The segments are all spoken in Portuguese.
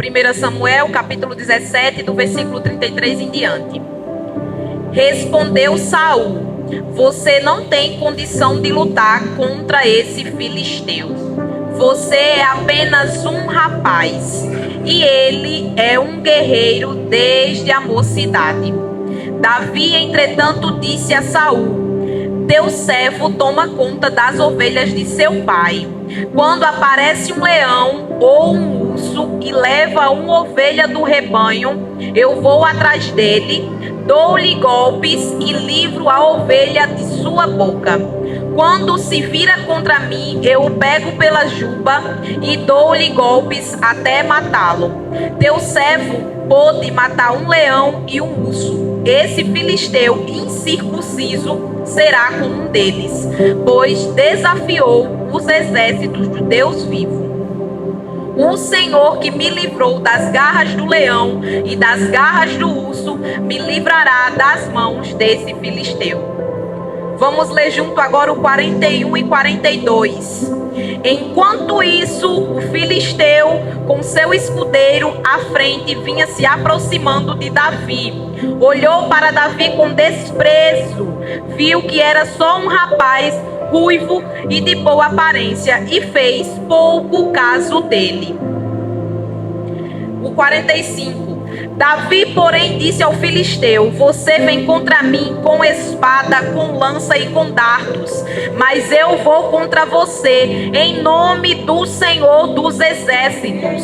1 Samuel, capítulo 17, do versículo 33 em diante. Respondeu Saul: você não tem condição de lutar contra esse filisteu. Você é apenas um rapaz, e ele é um guerreiro desde a mocidade. Davi, entretanto, disse a Saul: teu servo toma conta das ovelhas de seu pai. Quando aparece um leão ou um urso e leva uma ovelha do rebanho, eu vou atrás dele, dou-lhe golpes e livro a ovelha de sua boca. Quando se vira contra mim, eu o pego pela juba e dou-lhe golpes até matá-lo. Teu servo pôde matar um leão e um urso. Esse filisteu incircunciso será como um deles, pois desafiou os exércitos do Deus vivo. O Senhor que me livrou das garras do leão e das garras do urso, me livrará das mãos desse filisteu. Vamos ler junto agora o 41 e 42. Enquanto isso, o filisteu, com seu escudeiro à frente, vinha se aproximando de Davi. Olhou para Davi com desprezo, viu que era só um rapaz ruivo e de boa aparência, e fez pouco caso dele. O 45. Davi, porém, disse ao filisteu: você vem contra mim com espada, com lança e com dardos, mas eu vou contra você em nome do Senhor dos exércitos,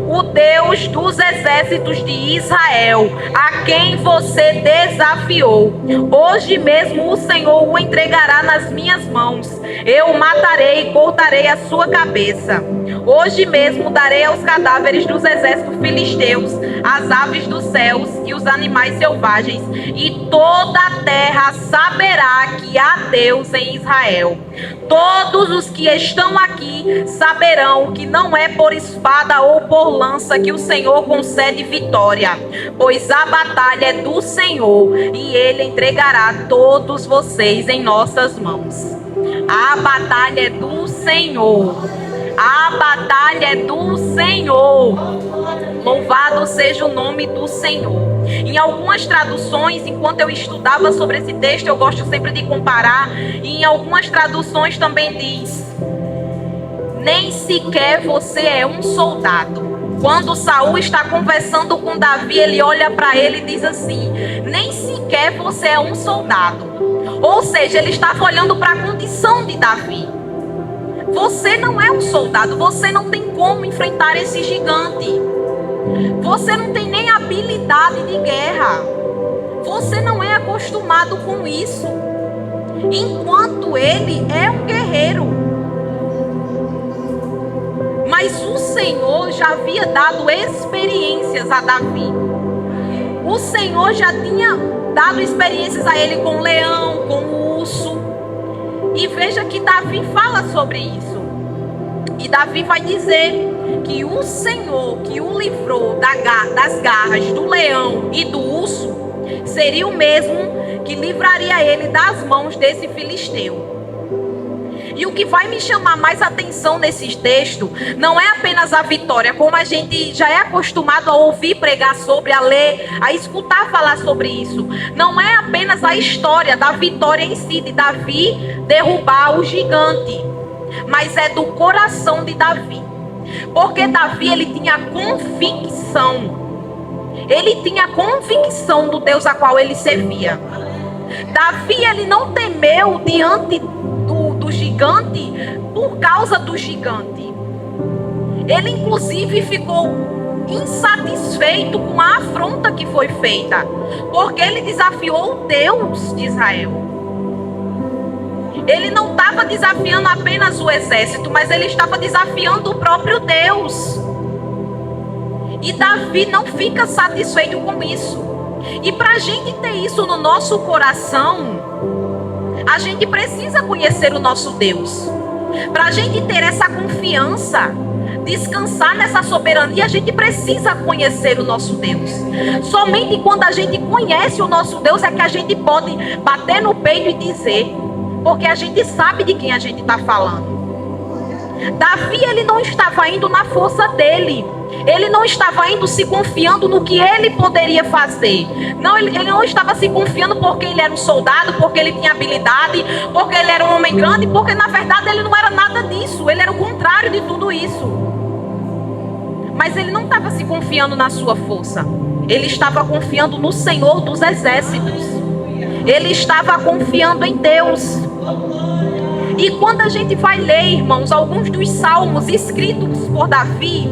o Deus dos exércitos de Israel, a quem você desafiou. Hoje mesmo o Senhor o entregará nas minhas mãos. Eu o matarei e cortarei a sua cabeça. Hoje mesmo darei aos cadáveres dos exércitos filisteus as aves dos céus e os animais selvagens, e toda a terra saberá que há Deus em Israel. Todos os que estão aqui saberão que não é por espada ou por lança que o Senhor concede vitória, pois a batalha é do Senhor, e Ele entregará todos vocês em nossas mãos. A batalha é do Senhor. A batalha é do Senhor. Louvado seja o nome do Senhor. Em algumas traduções, enquanto eu estudava sobre esse texto, eu gosto sempre de comparar, e em algumas traduções também diz: nem sequer você é um soldado. Quando Saul está conversando com Davi, ele olha para ele e diz assim: nem sequer você é um soldado. Ou seja, ele estava olhando para a condição de Davi. Você não é um soldado, você não tem como enfrentar esse gigante. Você não tem nem habilidade de guerra. Você não é acostumado com isso. Enquanto ele é um guerreiro. Mas o Senhor já havia dado experiências a Davi. O Senhor já tinha dado experiências a ele com o leão, com o urso. E veja que Davi fala sobre isso. E Davi vai dizer que o Senhor que o livrou das garras do leão e do urso seria o mesmo que livraria ele das mãos desse filisteu. E o que vai me chamar mais atenção nesses textos não é apenas a vitória, como a gente já é acostumado a ouvir pregar sobre, a ler, a escutar falar sobre isso. Não é apenas a história da vitória em si, de Davi derrubar o gigante, mas é do coração de Davi. Porque Davi, ele tinha convicção. Ele tinha convicção do Deus a qual ele servia. Davi, ele não temeu diante do gigante por causa do gigante. Ele inclusive ficou insatisfeito com a afronta que foi feita, porque ele desafiou o Deus de Israel. Ele não estava desafiando apenas o exército, mas ele estava desafiando o próprio Deus. E Davi não fica satisfeito com isso. E para a gente ter isso no nosso coração, a gente precisa conhecer o nosso Deus. Para a gente ter essa confiança, descansar nessa soberania, a gente precisa conhecer o nosso Deus. Somente quando a gente conhece o nosso Deus é que a gente pode bater no peito e dizer, porque a gente sabe de quem a gente está falando. Davi, ele não estava indo na força dele. Ele não estava indo se confiando no que ele poderia fazer. Não, ele não estava se confiando porque ele era um soldado, porque ele tinha habilidade, porque ele era um homem grande, porque na verdade ele não era nada disso. Ele era o contrário de tudo isso. Mas ele não estava se confiando na sua força. Ele estava confiando no Senhor dos Exércitos. Ele estava confiando em Deus. E quando a gente vai ler, irmãos, alguns dos salmos escritos por Davi,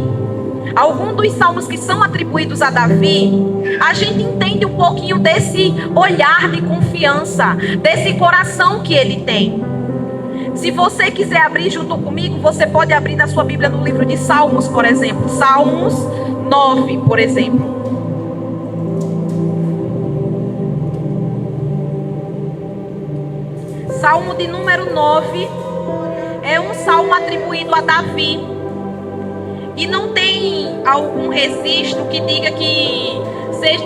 alguns dos salmos que são atribuídos a Davi, a gente entende um pouquinho desse olhar de confiança, desse coração que ele tem. Se você quiser abrir junto comigo, você pode abrir na sua Bíblia no livro de Salmos, por exemplo. Salmos 9, por exemplo. Salmo de número 9 é um salmo atribuído a Davi. E não tem algum registro que diga que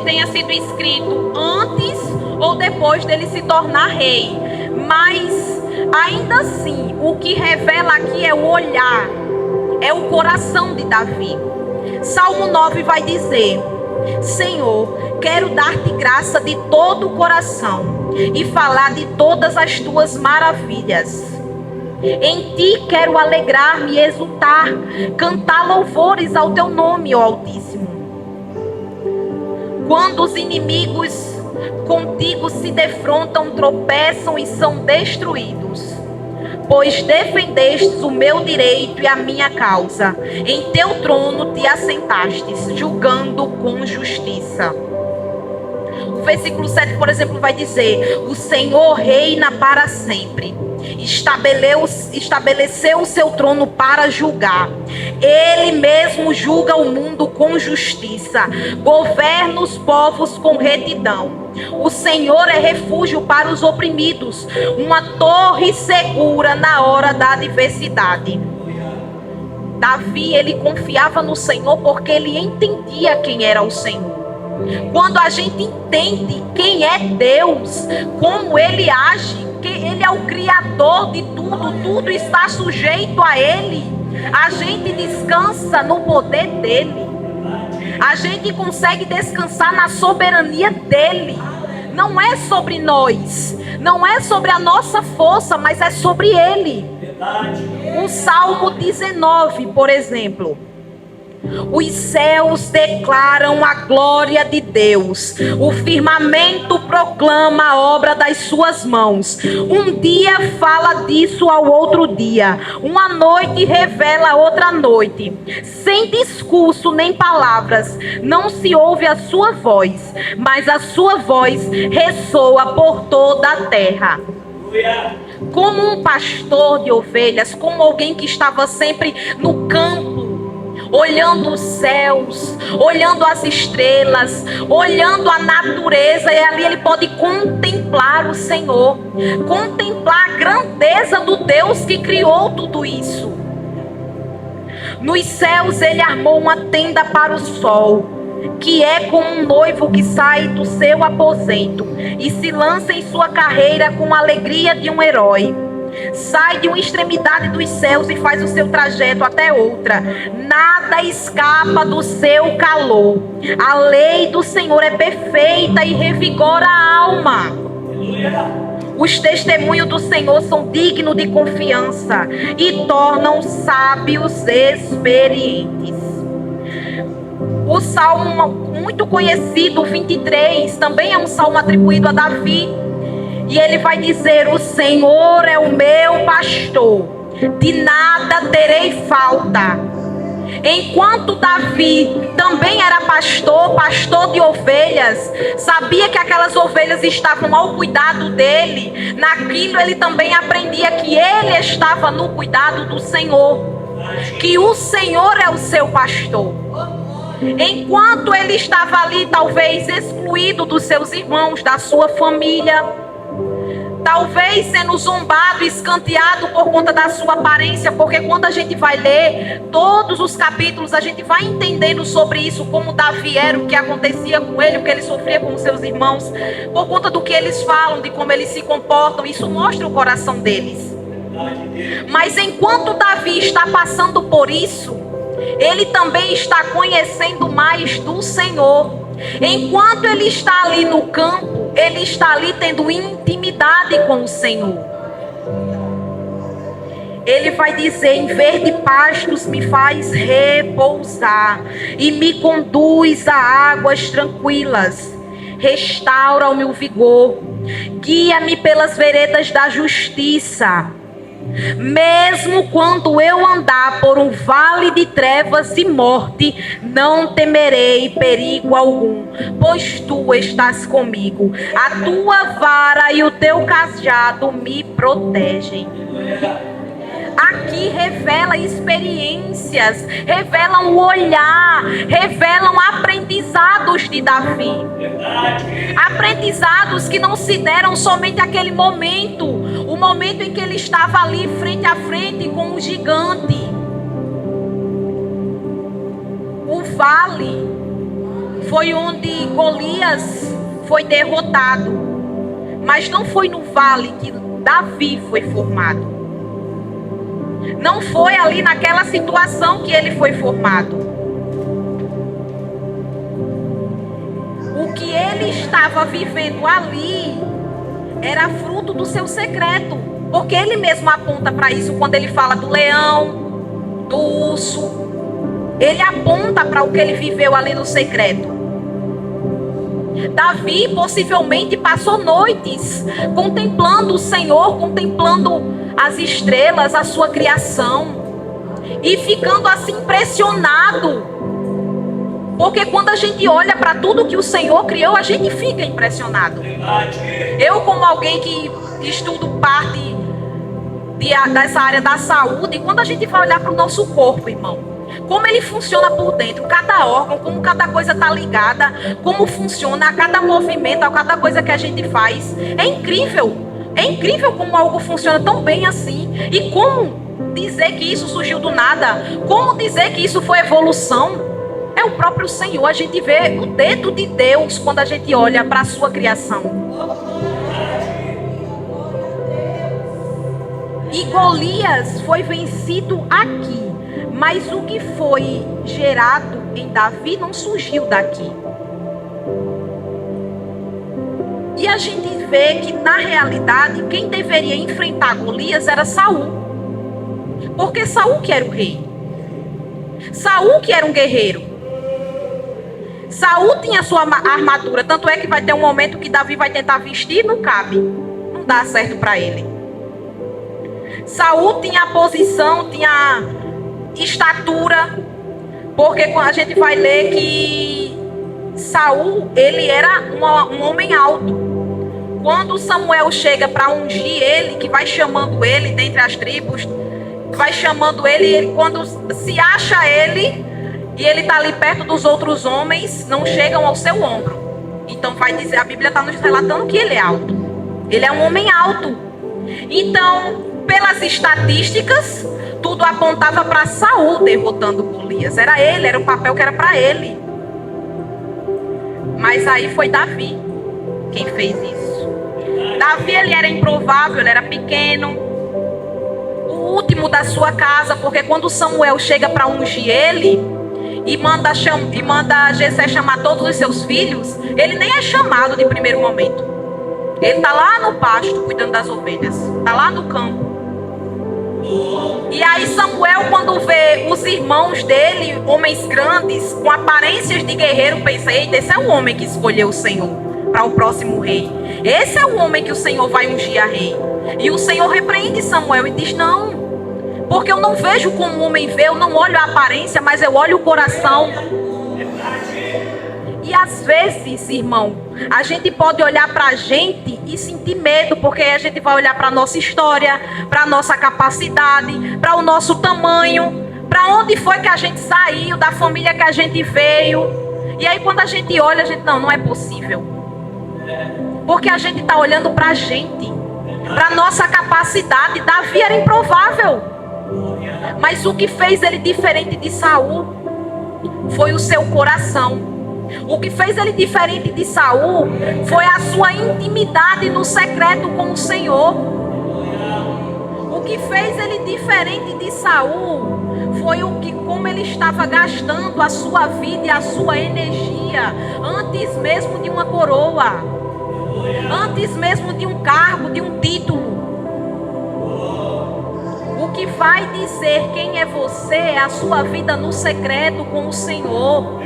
tenha sido escrito antes ou depois dele se tornar rei. Mas, ainda assim, o que revela aqui é o olhar, é o coração de Davi. Salmo 9 vai dizer: Senhor, quero dar-te graça de todo o coração e falar de todas as tuas maravilhas. Em ti quero alegrar-me e exultar, cantar louvores ao teu nome, ó Altíssimo. Quando os inimigos contigo se defrontam, tropeçam e são destruídos. Pois defendestes o meu direito e a minha causa. Em teu trono te assentastes, julgando com justiça. O versículo 7, por exemplo, vai dizer: o Senhor reina para sempre. Estabeleceu o seu trono para julgar. Ele mesmo julga o mundo com justiça. Governa os povos com retidão. O Senhor é refúgio para os oprimidos, uma torre segura na hora da adversidade. Davi, ele confiava no Senhor porque ele entendia quem era o Senhor. Quando a gente entende quem é Deus, como Ele age, que Ele é o Criador de tudo, tudo está sujeito a Ele, a gente descansa no poder dEle. A gente consegue descansar na soberania dEle. Não é sobre nós, não é sobre a nossa força, mas é sobre Ele. O Salmo 19, por exemplo: os céus declaram a glória de Deus, o firmamento proclama a obra das suas mãos. Um dia fala disso ao outro dia, uma noite revela outra noite. Sem discurso nem palavras, não se ouve a sua voz, mas a sua voz ressoa por toda a terra. Como um pastor de ovelhas, como alguém que estava sempre no campo, olhando os céus, olhando as estrelas, olhando a natureza, e ali ele pode contemplar o Senhor, contemplar a grandeza do Deus que criou tudo isso. Nos céus ele armou uma tenda para o sol, que é como um noivo que sai do seu aposento e se lança em sua carreira com a alegria de um herói. Sai de uma extremidade dos céus e faz o seu trajeto até outra. Nada escapa do seu calor. A lei do Senhor é perfeita e revigora a alma. Os testemunhos do Senhor são dignos de confiança e tornam sábios experientes. O salmo muito conhecido, 23, também é um salmo atribuído a Davi. E ele vai dizer: o Senhor é o meu pastor, de nada terei falta. Enquanto Davi também era pastor, pastor de ovelhas, sabia que aquelas ovelhas estavam ao cuidado dele, naquilo ele também aprendia que ele estava no cuidado do Senhor, que o Senhor é o seu pastor. Enquanto ele estava ali, talvez excluído dos seus irmãos, da sua família, talvez sendo zombado, escanteado por conta da sua aparência, porque quando a gente vai ler todos os capítulos, a gente vai entendendo sobre isso, como Davi era, o que acontecia com ele, o que ele sofria com os seus irmãos, por conta do que eles falam, de como eles se comportam. Isso mostra o coração deles. Mas enquanto Davi está passando por isso, ele também está conhecendo mais do Senhor. Enquanto ele está ali no campo, ele está ali tendo intimidade com o Senhor. Ele vai dizer: em verde pastos me faz repousar e me conduz a águas tranquilas. Restaura o meu vigor, guia-me pelas veredas da justiça. Mesmo quando eu andar por um vale de trevas e morte, não temerei perigo algum, pois tu estás comigo. A tua vara e o teu cajado me protegem. Aqui revela experiências, revelam o olhar, revelam aprendizados de Davi. Aprendizados que não se deram somente aquele momento, o momento em que ele estava ali frente a frente com o gigante. O vale foi onde Golias foi derrotado, mas não foi no vale que Davi foi formado. Não foi ali naquela situação que ele foi formado. O que ele estava vivendo ali era fruto do seu secreto. Porque ele mesmo aponta para isso quando ele fala do leão, do urso. Ele aponta para o que ele viveu ali no secreto. Davi possivelmente passou noites contemplando o Senhor, contemplando as estrelas, a sua criação, e ficando assim impressionado. Porque quando a gente olha para tudo que o Senhor criou, a gente fica impressionado. Eu, como alguém que estudo parte dessa área da saúde, quando a gente vai olhar para o nosso corpo, irmão, como ele funciona por dentro, cada órgão, como cada coisa está ligada, como funciona a cada movimento, a cada coisa que a gente faz. É incrível. É incrível como algo funciona tão bem assim. E como dizer que isso surgiu do nada? Como dizer que isso foi evolução? É o próprio Senhor. A gente vê o dedo de Deus quando a gente olha para a sua criação. E Golias foi vencido aqui. Mas o que foi gerado em Davi não surgiu daqui. E a gente vê que, na realidade, quem deveria enfrentar Golias era Saul. Porque Saul que era o rei. Saul que era um guerreiro. Saul tinha sua armadura. Tanto é que vai ter um momento que Davi vai tentar vestir, não cabe. Não dá certo para ele. Saul tinha a posição, tinha a estatura. Porque quando a gente vai ler que Saul, ele era um homem alto. Quando Samuel chega para ungir ele, que vai chamando ele dentre as tribos, vai chamando ele, quando se acha ele, e ele está ali perto dos outros homens, não chegam ao seu ombro. Então vai dizer, a Bíblia está nos relatando que ele é alto. Ele é um homem alto. Então, pelas estatísticas, tudo apontava para Saul derrotando Golias. Era ele, era o papel que era para ele. Mas aí foi Davi quem fez isso. Davi, ele era improvável, ele era pequeno, o último da sua casa, porque quando Samuel chega para ungir ele e manda Jessé chamar todos os seus filhos, ele nem é chamado de primeiro momento. Ele está lá no pasto cuidando das ovelhas, está lá no campo. E aí Samuel, quando vê os irmãos dele, homens grandes, com aparências de guerreiro, pensa: eita, esse é o homem que escolheu o Senhor para o próximo rei. Esse é o homem que o Senhor vai ungir a rei. E o Senhor repreende Samuel e diz: não, porque eu não vejo como o homem vê, eu não olho a aparência, mas eu olho o coração. E às vezes, irmão, a gente pode olhar para a gente e sentir medo, porque a gente vai olhar para a nossa história, para a nossa capacidade, para o nosso tamanho, para onde foi que a gente saiu, da família que a gente veio. E aí quando a gente olha, a gente, não é possível. Porque a gente está olhando para a gente, para a nossa capacidade. Davi era improvável. Mas o que fez ele diferente de Saul foi o seu coração. O que fez ele diferente de Saul foi a sua intimidade no secreto com o Senhor. O que fez ele diferente de Saul foi como ele estava gastando a sua vida e a sua energia antes mesmo de uma coroa, antes mesmo de um cargo, de um título. O que vai dizer quem é você é a sua vida no secreto com o Senhor.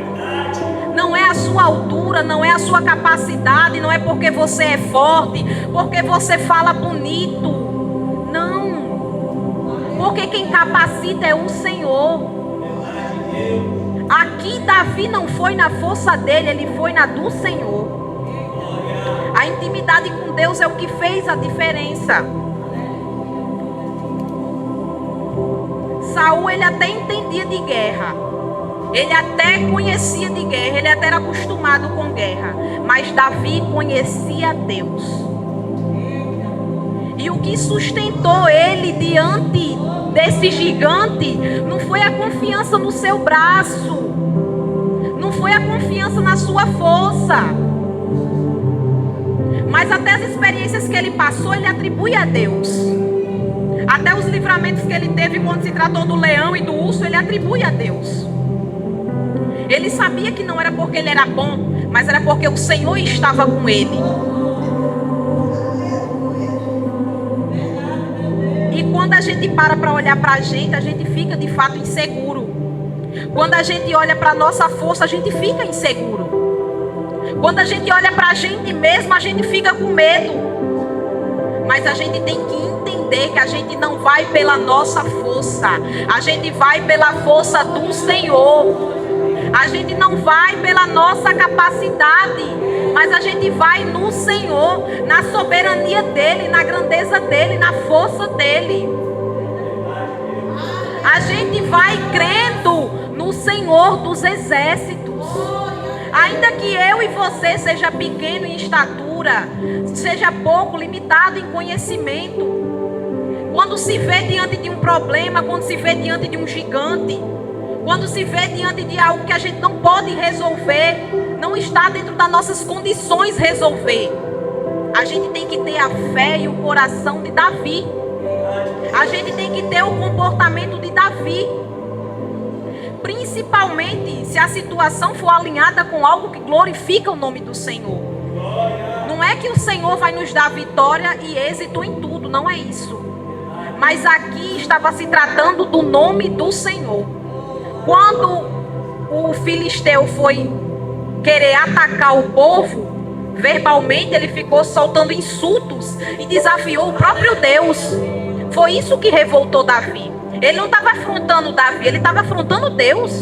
Não é a sua altura, não é a sua capacidade, não é porque você é forte, porque você fala bonito. Não. Porque quem capacita é o Senhor. Aqui Davi não foi na força dele, ele foi na do Senhor. A intimidade com Deus é o que fez a diferença. Saul, ele até entendia de guerra. Ele até conhecia de guerra, ele até era acostumado com guerra. Mas Davi conhecia Deus. E o que sustentou ele diante desse gigante não foi a confiança no seu braço, não foi a confiança na sua força, mas até as experiências que ele passou, ele atribui a Deus. Até os livramentos que ele teve quando se tratou do leão e do urso, ele atribui a Deus. Ele sabia que não era porque ele era bom, mas era porque o Senhor estava com ele. E quando a gente para olhar para a gente fica de fato inseguro. Quando a gente olha para a nossa força, a gente fica inseguro. Quando a gente olha para a gente mesmo, a gente fica com medo. Mas a gente tem que entender que a gente não vai pela nossa força. A gente vai pela força do Senhor. A gente não vai pela nossa capacidade, mas a gente vai no Senhor, na soberania dEle, na grandeza dEle, na força dEle. A gente vai crendo no Senhor dos exércitos. Ainda que eu e você seja pequeno em estatura, seja pouco, limitado em conhecimento, quando se vê diante de um problema, quando se vê diante de um gigante, quando se vê diante de algo que a gente não pode resolver, não está dentro das nossas condições resolver, a gente tem que ter a fé e o coração de Davi. A gente tem que ter o comportamento de Davi. Principalmente se a situação for alinhada com algo que glorifica o nome do Senhor. Não é que o Senhor vai nos dar vitória e êxito em tudo, não é isso. Mas aqui estava se tratando do nome do Senhor. Quando o filisteu foi querer atacar o povo, verbalmente ele ficou soltando insultos e desafiou o próprio Deus. Foi isso que revoltou Davi. Ele não estava afrontando Davi, ele estava afrontando Deus.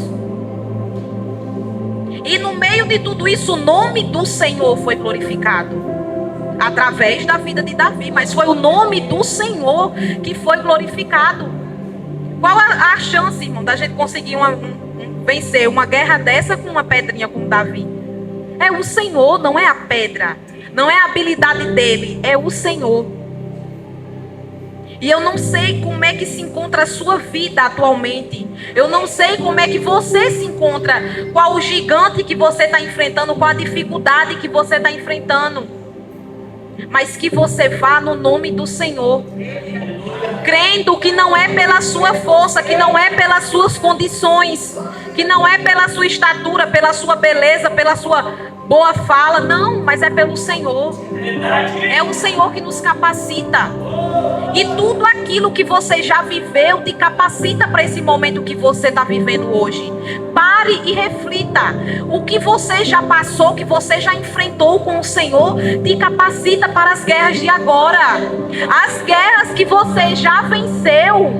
E no meio de tudo isso, o nome do Senhor foi glorificado através da vida de Davi. Mas foi o nome do Senhor que foi glorificado. Qual a chance, irmão, da gente conseguir vencer uma guerra dessa com uma pedrinha como Davi? É o Senhor, não é a pedra. Não é a habilidade dele, é o Senhor. E eu não sei como é que se encontra a sua vida atualmente. Eu não sei como é que você se encontra. Qual o gigante que você está enfrentando, qual a dificuldade que você está enfrentando. Mas que você vá no nome do Senhor, crendo que não é pela sua força, que não é pelas suas condições, que não é pela sua estatura, pela sua beleza, pela sua boa fala, não, mas é pelo Senhor. É o Senhor que nos capacita. E tudo aquilo que você já viveu te capacita para esse momento que você está vivendo hoje. Pare e reflita. O que você já passou, que você já enfrentou com o Senhor, te capacita para as guerras de agora. As guerras que você já venceu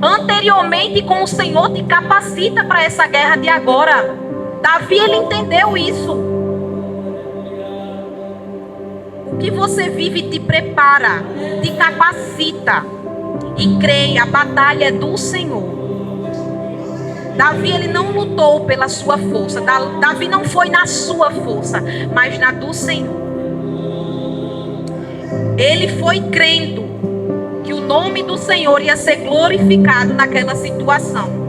anteriormente com o Senhor te capacita para essa guerra de agora. Davi, ele entendeu isso. O que você vive te prepara, te capacita. E creia, a batalha é do Senhor. Davi, ele não lutou pela sua força. Davi não foi na sua força, mas na do Senhor. Ele foi crendo que o nome do Senhor ia ser glorificado naquela situação.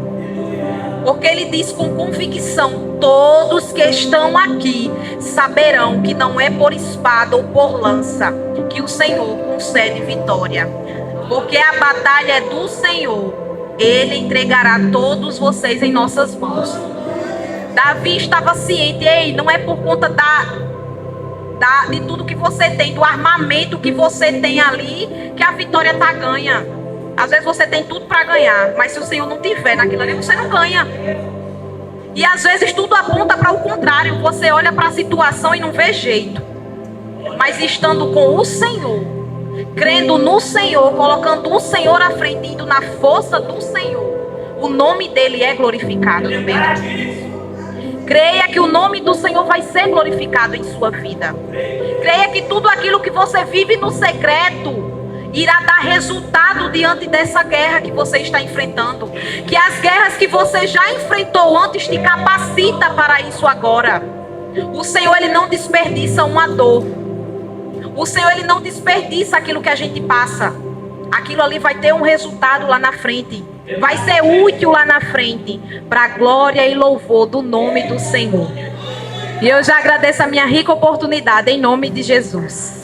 Porque ele diz com convicção: todos que estão aqui saberão que não é por espada ou por lança que o Senhor concede vitória. Porque a batalha é do Senhor Ele entregará todos vocês em nossas mãos. Davi estava ciente, ei, não é por conta de tudo que você tem, do armamento que você tem ali, que a vitória está ganha. Às vezes você tem tudo para ganhar, mas se o Senhor não tiver naquilo ali, você não ganha. E às vezes tudo aponta para o contrário. Você olha para a situação e não vê jeito. Mas estando com o Senhor, crendo no Senhor, colocando o Senhor à frente, indo na força do Senhor, o nome dele é glorificado no meio disso. Creia que o nome do Senhor vai ser glorificado em sua vida. Creia que tudo aquilo que você vive no secreto irá dar resultado diante dessa guerra que você está enfrentando. Que as guerras que você já enfrentou antes te capacita para isso agora. O Senhor, ele não desperdiça uma dor. O Senhor, ele não desperdiça aquilo que a gente passa. Aquilo ali vai ter um resultado lá na frente. Vai ser útil lá na frente, para a glória e louvor do nome do Senhor. E eu já agradeço a minha rica oportunidade, em nome de Jesus.